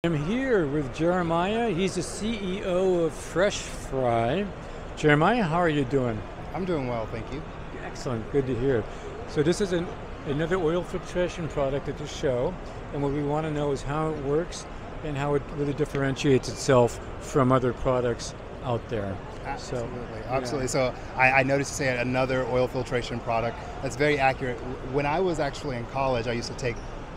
I'm here with Jeremiah. He's the CEO of Fry. Jeremiah, how are you doing? I'm doing well, thank you. Excellent, good to hear. So this is another oil filtration product at the show, and what we want to know is how it works and how it really differentiates itself from other products out there. Absolutely. So I noticed you say another oil filtration product. That's very accurate. When I was actually in college, I used to take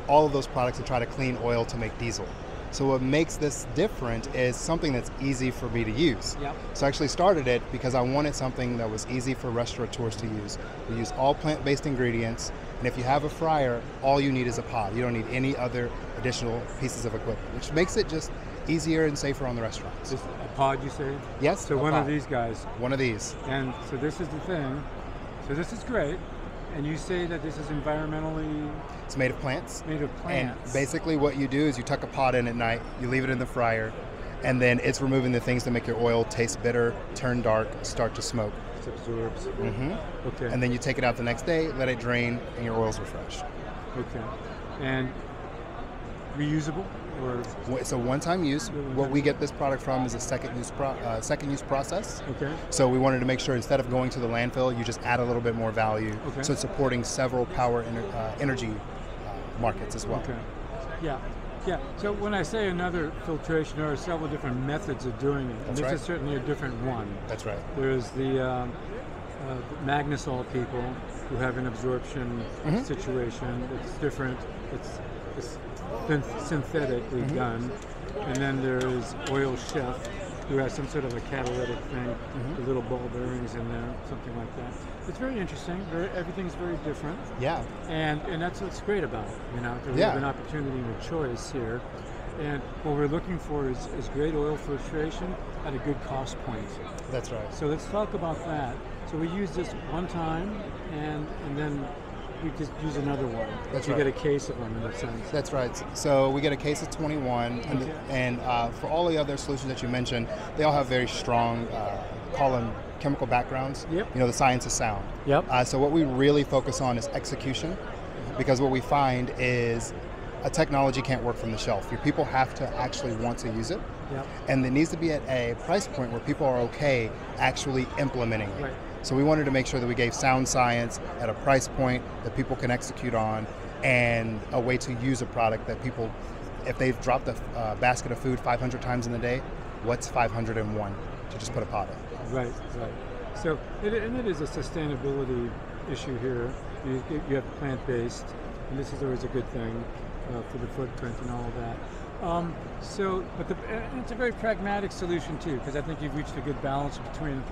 all of those products and try to clean oil to make diesel. So what makes this different is something that's easy for me to use. Yep. So I actually started it because I wanted something that was easy for restaurateurs to use. We use all plant-based ingredients, and if you have a fryer, all you need is a pod. You don't need any other additional pieces of equipment, which makes it just easier and safer on the restaurants. Just a pod, you say? Yes. So one of these guys. One of these. And so this is the thing. So this is great. And you say that this is environmentally... It's made of plants. Made of plants. And basically what you do is you tuck a pot in at night, you leave it in the fryer, and then it's removing the things that make your oil taste bitter, turn dark, start to smoke. It absorbs. Mm-hmm. Okay. And then you take it out the next day, let it drain, and your oil's refreshed. Okay. And reusable? Or it's a one-time use. What we get this product from is a second use process. Okay. So we wanted to make sure instead of going to the landfill, you just add a little bit more value. Okay. So it's supporting several power energy markets as well. Okay. Yeah. Yeah. So when I say another filtration, there are several different methods of doing it. And this is certainly a different one. That's right. There's the magnesol people who have an absorption situation. It's different. It's synthetically done, and then there is Oil Chef, who has some sort of a catalytic thing, with little ball bearings in there, something like that. It's very interesting. Everything's very different. Yeah. And that's what's great about it. You know, we have an opportunity and a choice here. And what we're looking for is great oil filtration at a good cost point. That's right. So let's talk about that. So we use this one time, and then we just use another one. That's you right. get a case of them in a sense. That's right. So we get a case of 21, and for all the other solutions that you mentioned, they all have very strong, call them chemical backgrounds. Yep. You know, the science is sound. Yep. So what we really focus on is execution, because what we find is a technology can't work from the shelf. Your people have to actually want to use it. Yep. And it needs to be at a price point where people are okay actually implementing it. Right. So we wanted to make sure that we gave sound science at a price point that people can execute on, and a way to use a product that people, if they've dropped a basket of food 500 times in a day, what's 501 to just put a pot in? Right, right. So, it is a sustainability issue here. You have plant-based, and this is always a good thing for the footprint and all of that. And it's a very pragmatic solution too, because I think you've reached a good balance between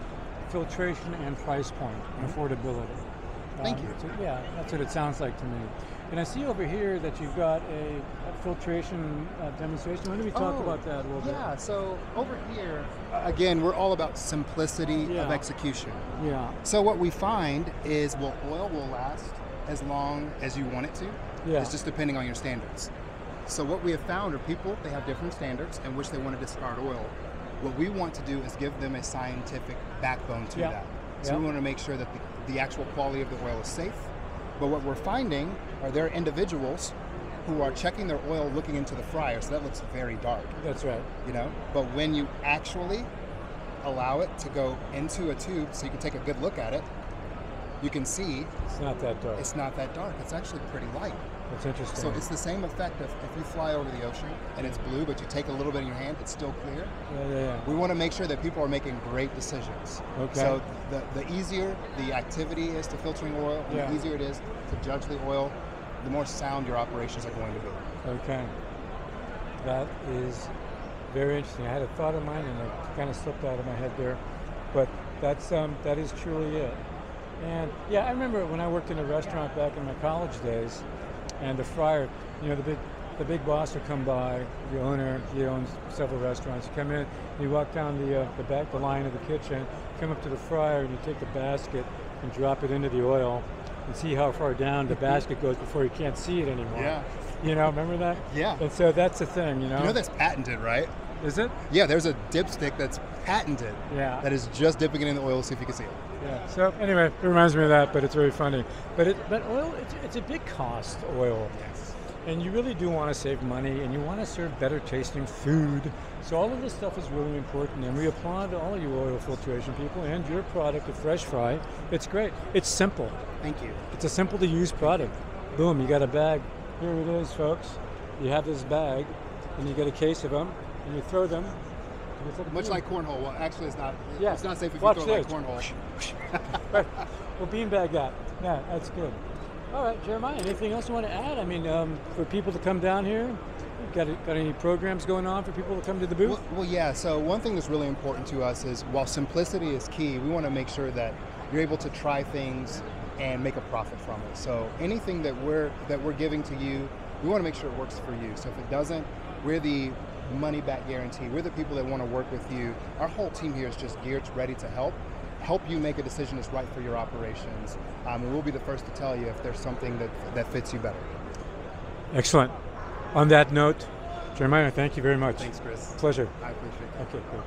filtration and price point and affordability. Thank you. So yeah, that's what it sounds like to me. And I see over here that you've got a filtration demonstration. Why don't we talk about that a little bit? Yeah, so over here, again, we're all about simplicity of execution. Yeah. So what we find is, well, oil will last as long as you want it to. Yeah. It's just depending on your standards. So what we have found are people, they have different standards in which they want to discard oil. What we want to do is give them a scientific backbone to that. So we want to make sure that the actual quality of the oil is safe. But what we're finding are there are individuals who are checking their oil looking into the fryer, so that looks very dark. That's right. You know, but when you actually allow it to go into a tube so you can take a good look at it, you can see it's not that dark. It's not that dark. It's actually pretty light. That's interesting. So it's the same effect of if you fly over the ocean and it's blue, but you take a little bit in your hand, it's still clear. Yeah. We want to make sure that people are making great decisions. Okay. So the easier the activity is to filtering oil, and the easier it is to judge the oil, the more sound your operations are going to be. Okay. That is very interesting. I had a thought of mine and it kind of slipped out of my head there, but that is truly it. And yeah, I remember when I worked in a restaurant back in my college days, and the fryer, you know, the big boss would come by, the owner, he owns several restaurants. You come in, you walk down the line of the kitchen, come up to the fryer, and you take the basket and drop it into the oil, and see how far down the basket goes before you can't see it anymore. Yeah. You know, remember that? Yeah. And so that's the thing, you know. You know that's patented, right? Is it? Yeah, there's a dipstick that's patented. Yeah. That is just dipping it in the oil to see if you can see it. Yeah. So anyway, it reminds me of that, but it's very funny. But oil, it's a big cost, oil. Yes. And you really do want to save money, and you want to serve better tasting food. So all of this stuff is really important, and we applaud all of you oil filtration people and your product at Fresh Fry. It's great. It's simple. Thank you. It's a simple to use product. Boom, you got a bag. Here it is, folks. You have this bag, and you get a case of them, and you throw them. Much like cornhole. Well, actually, it's not. Yeah. It's not safe if Watch you throw it this. like cornhole. Right. Well, beanbag that. Yeah, that's good. All right, Jeremiah, anything else you want to add? I mean, for people to come down here, got any programs going on for people to come to the booth? Well, yeah. So one thing that's really important to us is, while simplicity is key, we want to make sure that you're able to try things and make a profit from it. So anything that we're giving to you, we want to make sure it works for you. So if it doesn't, we're the money back guarantee. We're the people that want to work with you. Our whole team here is just geared, ready to help you make a decision that's right for your operations. And we'll be the first to tell you if there's something that fits you better. Excellent. On that note, Jeremiah, thank you very much. Thanks, Chris. Pleasure. I appreciate it. Okay, good.